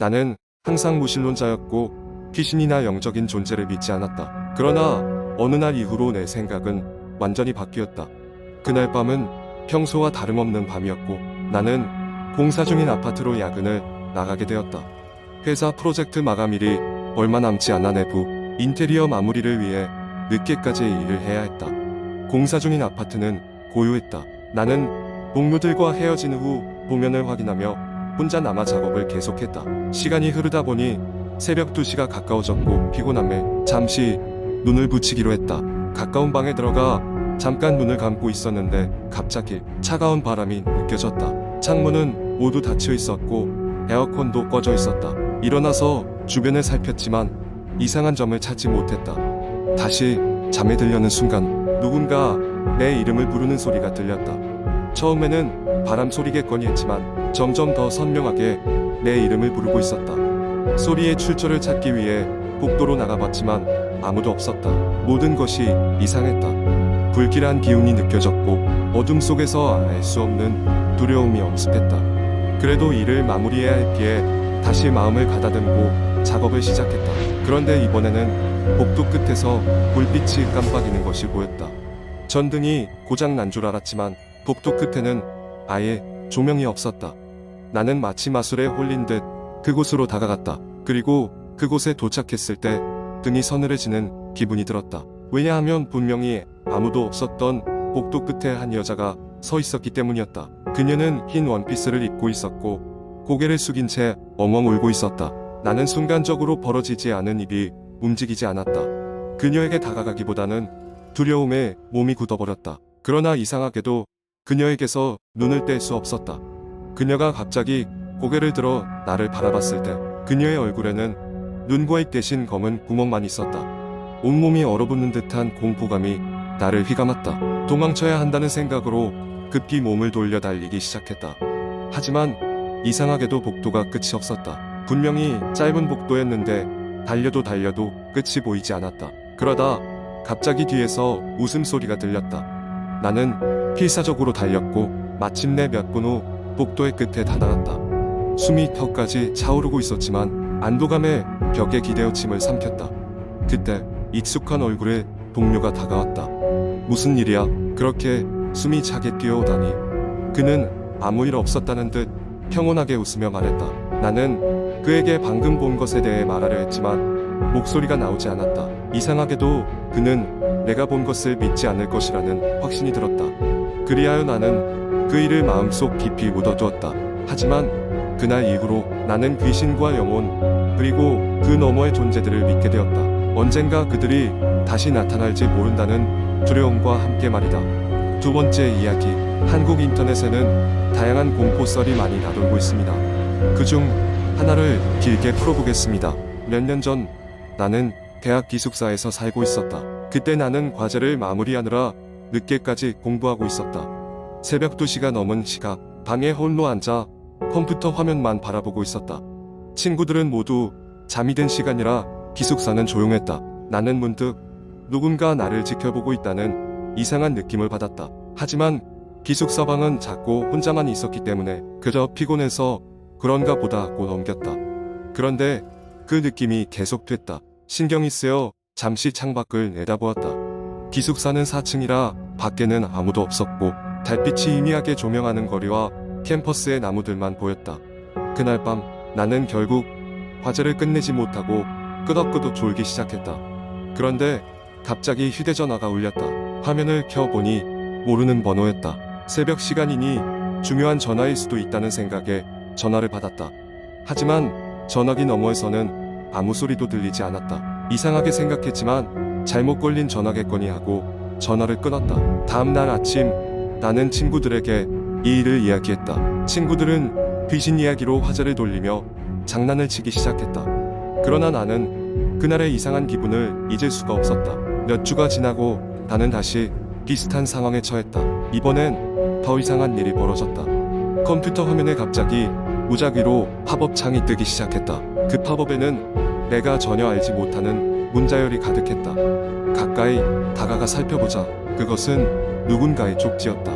나는 항상 무신론자였고 귀신이나 영적인 존재를 믿지 않았다. 그러나 어느 날 이후로 내 생각은 완전히 바뀌었다. 그날 밤은 평소와 다름없는 밤이었고 나는 공사 중인 아파트로 야근을 나가게 되었다. 회사 프로젝트 마감일이 얼마 남지 않아 내부 인테리어 마무리를 위해 늦게까지 일을 해야 했다. 공사 중인 아파트는 고요했다. 나는 동료들과 헤어진 후 도면을 확인하며 혼자 남아 작업을 계속했다. 시간이 흐르다 보니 새벽 2시가 가까워졌고 피곤함에 잠시 눈을 붙이기로 했다. 가까운 방에 들어가 잠깐 눈을 감고 있었는데 갑자기 차가운 바람이 느껴졌다. 창문은 모두 닫혀 있었고 에어컨도 꺼져 있었다. 일어나서 주변을 살폈지만 이상한 점을 찾지 못했다. 다시 잠에 들려는 순간 누군가 내 이름을 부르는 소리가 들렸다. 처음에는 바람 소리겠거니 했지만 점점 더 선명하게 내 이름을 부르고 있었다. 소리의 출처를 찾기 위해 복도로 나가봤지만 아무도 없었다. 모든 것이 이상했다. 불길한 기운이 느껴졌고 어둠 속에서 알 수 없는 두려움이 엄습했다. 그래도 일을 마무리해야 했기에 다시 마음을 가다듬고 작업을 시작했다. 그런데 이번에는 복도 끝에서 불빛이 깜빡이는 것이 보였다. 전등이 고장 난 줄 알았지만 복도 끝에는 아예 조명이 없었다. 나는 마치 마술에 홀린 듯 그곳으로 다가갔다. 그리고 그곳에 도착했을 때 등이 서늘해지는 기분이 들었다. 왜냐하면 분명히 아무도 없었던 복도 끝에 한 여자가 서 있었기 때문이었다. 그녀는 흰 원피스를 입고 있었고 고개를 숙인 채 엉엉 울고 있었다. 나는 순간적으로 벌어지지 않은 입이 움직이지 않았다. 그녀에게 다가가기보다는 두려움에 몸이 굳어버렸다. 그러나 이상하게도 그녀에게서 눈을 뗄 수 없었다. 그녀가 갑자기 고개를 들어 나를 바라봤을 때 그녀의 얼굴에는 눈과 입 대신 검은 구멍만 있었다. 온몸이 얼어붙는 듯한 공포감이 나를 휘감았다. 도망쳐야 한다는 생각으로 급히 몸을 돌려 달리기 시작했다. 하지만 이상하게도 복도가 끝이 없었다. 분명히 짧은 복도였는데 달려도 끝이 보이지 않았다. 그러다 갑자기 뒤에서 웃음소리가 들렸다. 나는 필사적으로 달렸고 마침내 몇 분 후 복도의 끝에 다다랐다. 숨이 턱까지 차오르고 있었지만 안도감에 벽에 기대어 침을 삼켰다. 그때 익숙한 얼굴에 동료가 다가왔다. 무슨 일이야? 그렇게 숨이 차게 뛰어오다니. 그는 아무 일 없었다는 듯 평온하게 웃으며 말했다. 나는 그에게 방금 본 것에 대해 말하려 했지만 목소리가 나오지 않았다. 이상하게도 그는 내가 본 것을 믿지 않을 것이라는 확신이 들었다. 그리하여 나는 그 일을 마음속 깊이 묻어두었다. 하지만 그날 이후로 나는 귀신과 영혼 그리고 그 너머의 존재들을 믿게 되었다. 언젠가 그들이 다시 나타날지 모른다는 두려움과 함께 말이다. 두 번째 이야기. 한국 인터넷에는 다양한 공포썰이 많이 나돌고 있습니다. 그중 하나를 길게 풀어보겠습니다. 몇 년 전 나는 대학 기숙사에서 살고 있었다. 그때 나는 과제를 마무리하느라 늦게까지 공부하고 있었다. 새벽 2시가 넘은 시각 방에 홀로 앉아 컴퓨터 화면만 바라보고 있었다. 친구들은 모두 잠이 든 시간이라 기숙사는 조용했다. 나는 문득 누군가 나를 지켜보고 있다는 이상한 느낌을 받았다. 하지만 기숙사 방은 작고 혼자만 있었기 때문에 그저 피곤해서 그런가 보다 하고 넘겼다. 그런데 그 느낌이 계속됐다. 신경이 쓰여 잠시 창밖을 내다보았다. 기숙사는 4층이라 밖에는 아무도 없었고 달빛이 희미하게 조명하는 거리와 캠퍼스의 나무들만 보였다. 그날 밤 나는 결국 과제를 끝내지 못하고 끄덕끄덕 졸기 시작했다. 그런데 갑자기 휴대전화가 울렸다. 화면을 켜보니 모르는 번호였다. 새벽 시간이니 중요한 전화일 수도 있다는 생각에 전화를 받았다. 하지만 전화기 너머에서는 아무 소리도 들리지 않았다. 이상하게 생각했지만 잘못 걸린 전화겠거니 하고 전화를 끊었다. 다음 날 아침 나는 친구들에게 이 일을 이야기했다. 친구들은 귀신 이야기로 화제를 돌리며 장난을 치기 시작했다. 그러나 나는 그날의 이상한 기분을 잊을 수가 없었다. 몇 주가 지나고 나는 다시 비슷한 상황에 처했다. 이번엔 더 이상한 일이 벌어졌다. 컴퓨터 화면에 갑자기 무작위로 팝업 창이 뜨기 시작했다. 그 팝업에는 내가 전혀 알지 못하는 문자열이 가득했다. 가까이 다가가 살펴보자. 그것은 누군가의 쪽지였다.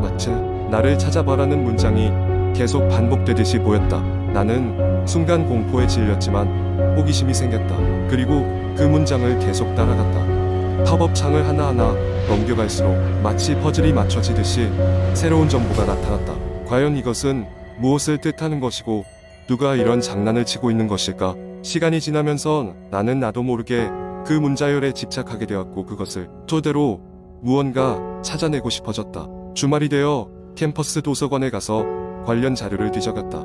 마치 나를 찾아봐라는 문장이 계속 반복되듯이 보였다. 나는 순간 공포에 질렸지만 호기심이 생겼다. 그리고 그 문장을 계속 따라갔다. 팝업 창을 하나하나 넘겨갈수록 마치 퍼즐이 맞춰지듯이 새로운 정보가 나타났다. 과연 이것은 무엇을 뜻하는 것이고 누가 이런 장난을 치고 있는 것일까? 시간이 지나면서 나는 나도 모르게 그 문자열에 집착하게 되었고 그것을 토대로 무언가 찾아내고 싶어졌다. 주말이 되어 캠퍼스 도서관에 가서 관련 자료를 뒤적였다.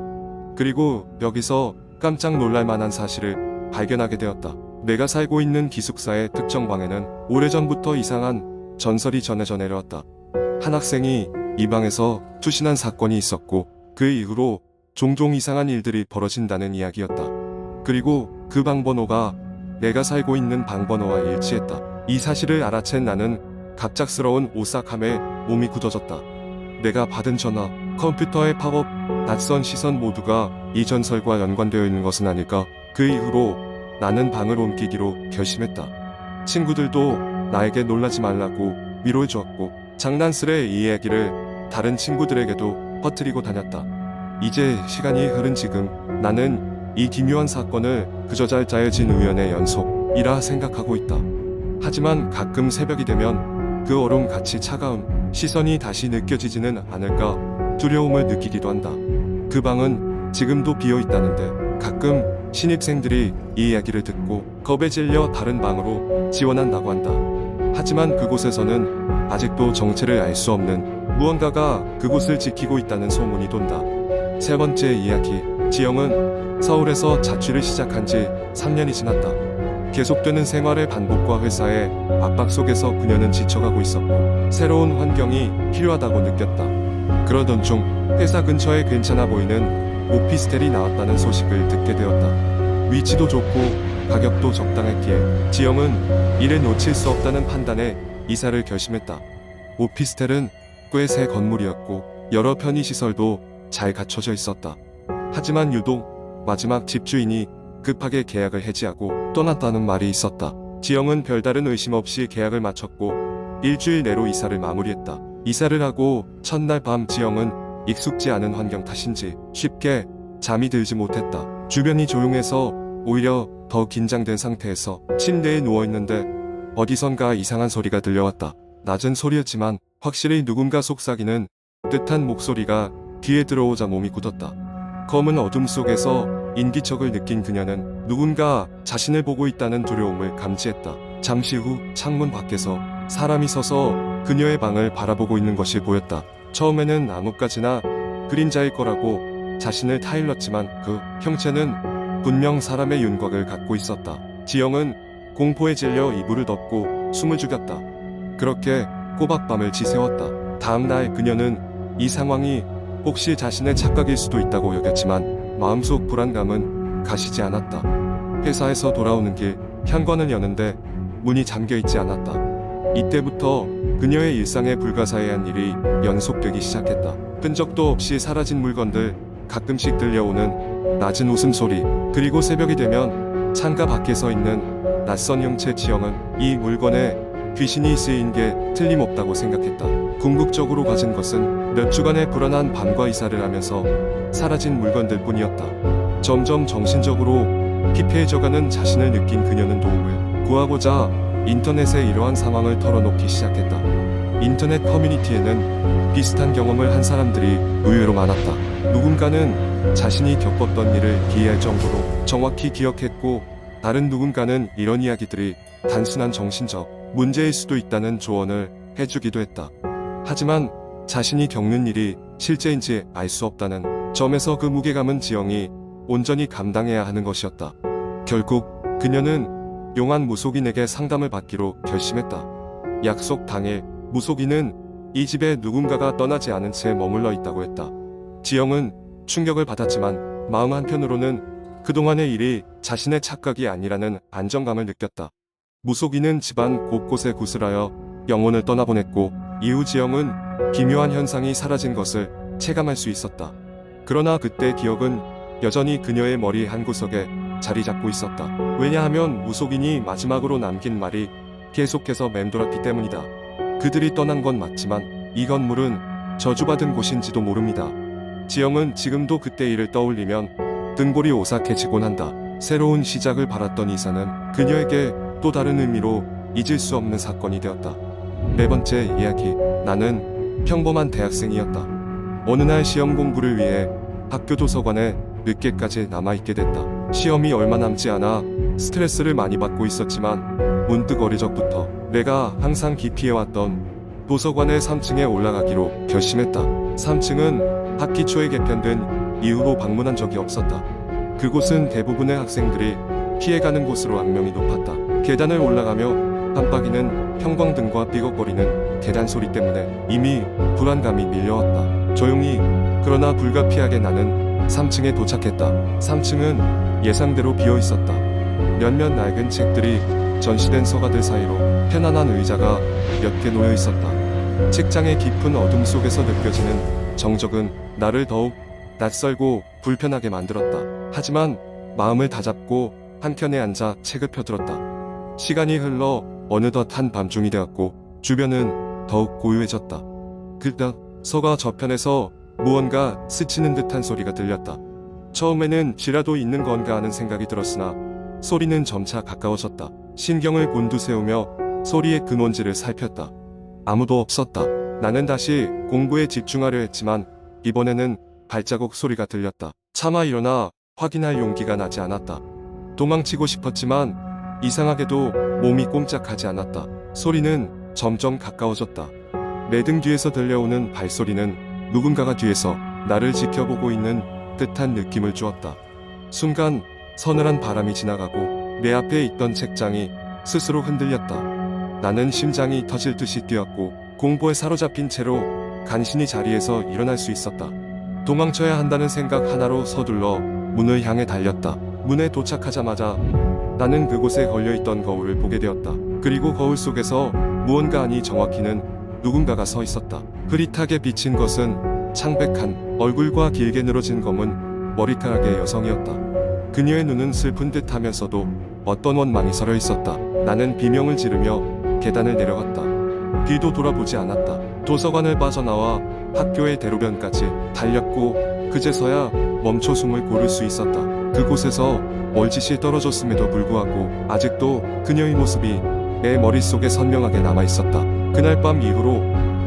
그리고 여기서 깜짝 놀랄 만한 사실을 발견하게 되었다. 내가 살고 있는 기숙사의 특정 방에는 오래전부터 이상한 전설이 전해져 내려왔다. 한 학생이 이 방에서 투신한 사건이 있었고 그 이후로 종종 이상한 일들이 벌어진다는 이야기였다. 그리고 그 방 번호가 내가 살고 있는 방 번호와 일치했다. 이 사실을 알아챈 나는 갑작스러운 오싹함에 몸이 굳어졌다. 내가 받은 전화, 컴퓨터의 팝업, 낯선 시선 모두가 이 전설과 연관되어 있는 것은 아닐까? 그 이후로 나는 방을 옮기기로 결심했다. 친구들도 나에게 놀라지 말라고 위로해 주었고 장난스레 이 이야기를 다른 친구들에게도 퍼뜨리고 다녔다. 이제 시간이 흐른 지금 나는 이 기묘한 사건을 그저 잘 짜여진 우연의 연속이라 생각하고 있다. 하지만 가끔 새벽이 되면 그 얼음같이 차가운 시선이 다시 느껴지지는 않을까 두려움을 느끼기도 한다. 그 방은 지금도 비어 있다는데 가끔 신입생들이 이 이야기를 듣고 겁에 질려 다른 방으로 지원한다고 한다. 하지만 그곳에서는 아직도 정체를 알 수 없는 무언가가 그곳을 지키고 있다는 소문이 돈다. 세 번째 이야기. 지영은 서울에서 자취를 시작한 지 3년이 지났다. 계속되는 생활의 반복과 회사의 압박 속에서 그녀는 지쳐가고 있었고 새로운 환경이 필요하다고 느꼈다. 그러던 중 회사 근처에 괜찮아 보이는 오피스텔이 나왔다는 소식을 듣게 되었다. 위치도 좋고 가격도 적당했기에 지영은 이를 놓칠 수 없다는 판단에 이사를 결심했다. 오피스텔은 꽤 새 건물이었고 여러 편의시설도 잘 갖춰져 있었다. 하지만 유독 마지막 집주인이 급하게 계약을 해지하고 떠났다는 말이 있었다. 지영은 별다른 의심 없이 계약을 마쳤고 일주일 내로 이사를 마무리했다. 이사를 하고 첫날 밤 지영은 익숙지 않은 환경 탓인지 쉽게 잠이 들지 못했다. 주변이 조용해서 오히려 더 긴장된 상태에서 침대에 누워있는데 어디선가 이상한 소리가 들려왔다. 낮은 소리였지만 확실히 누군가 속삭이는 듯한 목소리가 귀에 들어오자 몸이 굳었다. 검은 어둠 속에서 인기척을 느낀 그녀는 누군가 자신을 보고 있다는 두려움을 감지했다. 잠시 후 창문 밖에서 사람이 서서 그녀의 방을 바라보고 있는 것이 보였다. 처음에는 아무까지나 그림자일 거라고 자신을 타일렀지만 그 형체는 분명 사람의 윤곽을 갖고 있었다. 지영은 공포에 질려 이불을 덮고 숨을 죽였다. 그렇게 꼬박 밤을 지새웠다. 다음날 그녀는 이 상황이 혹시 자신의 착각일 수도 있다고 여겼지만 마음속 불안감은 가시지 않았다. 회사에서 돌아오는 길 현관을 여는데 문이 잠겨있지 않았다. 이때부터 그녀의 일상에 불가사의한 일이 연속되기 시작했다. 끈적도 없이 사라진 물건들, 가끔씩 들려오는 낮은 웃음소리, 그리고 새벽이 되면 창가 밖에 서 있는 낯선 형체. 지영은 이 물건에 귀신이 쓰인 게 틀림없다고 생각했다. 궁극적으로 가진 것은 몇 주간의 불안한 밤과 이사를 하면서 사라진 물건들 뿐이었다. 점점 정신적으로 피폐해져가는 자신을 느낀 그녀는 도움을 구하고자 인터넷에 이러한 상황을 털어놓기 시작했다. 인터넷 커뮤니티에는 비슷한 경험을 한 사람들이 의외로 많았다. 누군가는 자신이 겪었던 일을 기이할 정도로 정확히 기억했고 다른 누군가는 이런 이야기들이 단순한 정신적 문제일 수도 있다는 조언을 해주기도 했다. 하지만 자신이 겪는 일이 실제인지 알 수 없다는 점에서 그 무게감은 지영이 온전히 감당해야 하는 것이었다. 결국 그녀는 용한 무속인에게 상담을 받기로 결심했다. 약속 당일 무속인은 이 집에 누군가가 떠나지 않은 채 머물러 있다고 했다. 지영은 충격을 받았지만 마음 한편으로는 그동안의 일이 자신의 착각이 아니라는 안정감을 느꼈다. 무속인은 집안 곳곳에 구슬하여 영혼을 떠나보냈고 이후 지영은 기묘한 현상이 사라진 것을 체감할 수 있었다. 그러나 그때 기억은 여전히 그녀의 머리 한구석에 자리 잡고 있었다. 왜냐하면 무속인이 마지막으로 남긴 말이 계속해서 맴돌았기 때문이다. 그들이 떠난 건 맞지만 이 건물은 저주받은 곳인지도 모릅니다. 지영은 지금도 그때 일을 떠올리면 등골이 오싹해지곤 한다. 새로운 시작을 바랐던 이사는 그녀에게 또 다른 의미로 잊을 수 없는 사건이 되었다. 네 번째 이야기. 나는 평범한 대학생이었다. 어느 날 시험 공부를 위해 학교 도서관에 늦게까지 남아있게 됐다. 시험이 얼마 남지 않아 스트레스를 많이 받고 있었지만 문득 어릴 적부터 내가 항상 기피해왔던 도서관의 3층에 올라가기로 결심했다. 3층은 학기 초에 개편된 이후로 방문한 적이 없었다. 그곳은 대부분의 학생들이 피해가는 곳으로 악명이 높았다. 계단을 올라가며 깜빡이는 형광등과 삐걱거리는 계단 소리 때문에 이미 불안감이 밀려왔다. 조용히 그러나 불가피하게 나는 3층에 도착했다. 3층은 예상대로 비어 있었다. 몇몇 낡은 책들이 전시된 서가들 사이로 편안한 의자가 몇 개 놓여 있었다. 책장의 깊은 어둠 속에서 느껴지는 정적은 나를 더욱 낯설고 불편하게 만들었다. 하지만 마음을 다잡고 한켠에 앉아 책을 펴들었다. 시간이 흘러 어느덧 한밤중이 되었고 주변은 더욱 고요해졌다. 그때 서가 저편에서 무언가 스치는 듯한 소리가 들렸다. 처음에는 쥐라도 있는 건가 하는 생각이 들었으나 소리는 점차 가까워졌다. 신경을 곤두세우며 소리의 근원지를 살폈다. 아무도 없었다. 나는 다시 공부에 집중하려 했지만 이번에는 발자국 소리가 들렸다. 차마 일어나 확인할 용기가 나지 않았다. 도망치고 싶었지만 이상하게도 몸이 꼼짝하지 않았다. 소리는 점점 가까워졌다. 내 등 뒤에서 들려오는 발소리는 누군가가 뒤에서 나를 지켜보고 있는 듯한 느낌을 주었다. 순간 서늘한 바람이 지나가고 내 앞에 있던 책장이 스스로 흔들렸다. 나는 심장이 터질 듯이 뛰었고 공부에 사로잡힌 채로 간신히 자리에서 일어날 수 있었다. 도망쳐야 한다는 생각 하나로 서둘러 문을 향해 달렸다. 문에 도착하자마자 나는 그곳에 걸려있던 거울을 보게 되었다. 그리고 거울 속에서 무언가 아니 정확히는 누군가가 서 있었다. 흐릿하게 비친 것은 창백한 얼굴과 길게 늘어진 검은 머리카락의 여성이었다. 그녀의 눈은 슬픈 듯 하면서도 어떤 원망이 서려 있었다. 나는 비명을 지르며 계단을 내려갔다. 뒤도 돌아보지 않았다. 도서관을 빠져나와 학교의 대로변까지 달렸고 그제서야 멈춰 숨을 고를 수 있었다. 그곳에서 멀짓이 떨어졌음에도 불구하고 아직도 그녀의 모습이 내 머릿속에 선명하게 남아있었다. 그날 밤 이후로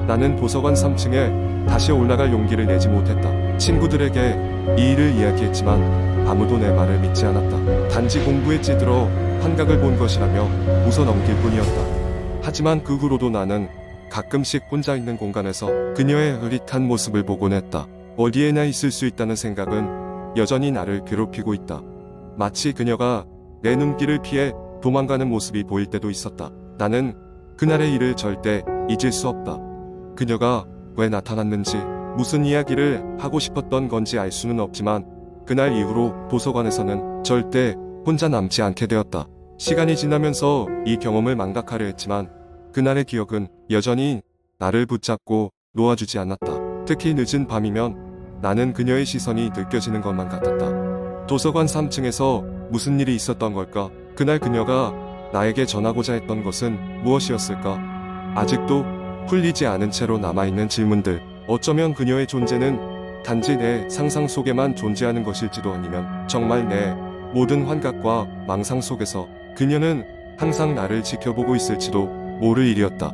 나는 도서관 3층에 다시 올라갈 용기를 내지 못했다. 친구들에게 이 일을 이야기했지만 아무도 내 말을 믿지 않았다. 단지 공부에 찌들어 환각을 본 것이라며 웃어 넘길 뿐이었다. 하지만 그 후로도 나는 가끔씩 혼자 있는 공간에서 그녀의 흐릿한 모습을 보곤 했다. 어디에나 있을 수 있다는 생각은 여전히 나를 괴롭히고 있다. 마치 그녀가 내 눈길을 피해 도망가는 모습이 보일 때도 있었다. 나는 그날의 일을 절대 잊을 수 없다. 그녀가 왜 나타났는지 무슨 이야기를 하고 싶었던 건지 알 수는 없지만 그날 이후로 도서관에서는 절대 혼자 남지 않게 되었다. 시간이 지나면서 이 경험을 망각하려 했지만 그날의 기억은 여전히 나를 붙잡고 놓아주지 않았다. 특히 늦은 밤이면 나는 그녀의 시선이 느껴지는 것만 같았다. 도서관 3층에서 무슨 일이 있었던 걸까? 그날 그녀가 나에게 전하고자 했던 것은 무엇이었을까? 아직도 풀리지 않은 채로 남아있는 질문들. 어쩌면 그녀의 존재는 단지 내 상상 속에만 존재하는 것일지도 아니면 정말 내 모든 환각과 망상 속에서 그녀는 항상 나를 지켜보고 있을지도 모를 일이었다.